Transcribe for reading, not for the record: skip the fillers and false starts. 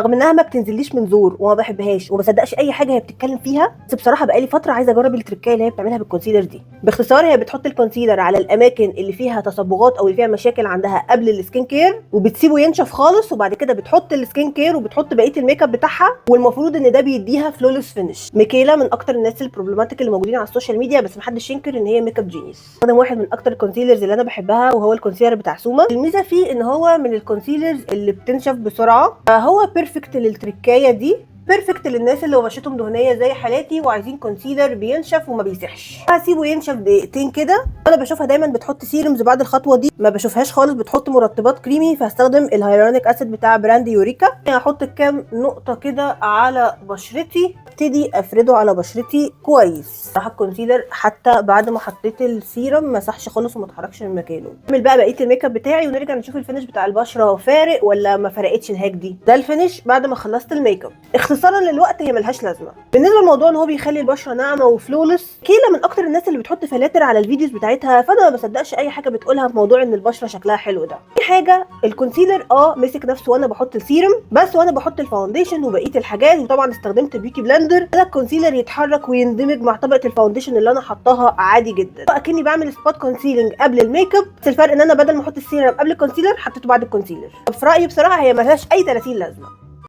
رغم انها ما بتنزليش من زور وما بحبهاش وما بصدقش اي حاجه هي بتتكلم فيها، بس بصراحه بقالي فتره عايزه اجرب التركايه اللي هي بتعملها بالكونسيلر دي. باختصار هي بتحط الكونسيلر على الاماكن اللي فيها تصبغات او اللي فيها مشاكل عندها قبل السكين كير، وبتسيبه ينشف خالص، وبعد كده بتحط السكين كير وبتحط بقيه الميك اب بتاعها، والمفروض ان ده بيديها فلولس فينش. ميكيلا من اكتر الناس البروبلماتيك اللي موجودين على السوشيال ميديا، بس محدش ينكر ان هي ميك اب جينيس. ده واحد من اكتر الكونسيلرز اللي انا بحبها، وهو الكونسيلر بتاع سوما. الميزه فيه ان هو من الكونسيلرز اللي بتنشف بسرعه، فهو بيرفكت للتركايه دي، بيرفكت للناس اللي بشرتهم دهنيه زي حالاتي وعايزين كونسيلر بينشف وما بيسحش. هسيبه ينشف دقيقتين كده. انا بشوفها دايما بتحط سيرمز بعد الخطوه دي، ما بشوفهاش خالص بتحط مرطبات كريمي، فهستخدم الهيالورونيك اسيد بتاع براند يوريكا. هحط كام نقطه كده على بشرتي، ابتدي افرده على بشرتي كويس. راح الكونسيلر حتى بعد ما حطيت السيرم ما مسحش خالص وما اتحركش من مكانه. اعمل بقى بقيه الميك اب بتاعي ونرجع نشوف الفينش بتاع البشره فارق ولا ما فرقتش الهاك دي. ده الفينش بعد ما خلصت الميك اب. اختصارا للوقت هي ملهاش لازمه. بالنسبه للموضوع ان هو بيخلي البشره ناعمه وفلولس، كيلا من اكتر الناس اللي بتحط فلاتر على الفيديوز بتاعتها، فانا ما بصدقش اي حاجه بتقولها في موضوع ان البشره شكلها حلو ده. في حاجه الكونسيلر مسك نفسه وانا بحط السيرم، بس وانا بحط الفاونديشن وبقيه الحاجات، وطبعا استخدمت بيوتي بلندر، ده الكونسيلر يتحرك ويندمج مع طبقه الفاونديشن اللي انا حطاها عادي جدا، اكني بعمل سبوت كونسيلنج قبل الميك اب. بس الفرق ان انا بدل ما احط السيرم قبل الكونسيلر حطيته بعد الكونسيلر. في رايي بصراحه هي ملهاش اي 30 لازمه.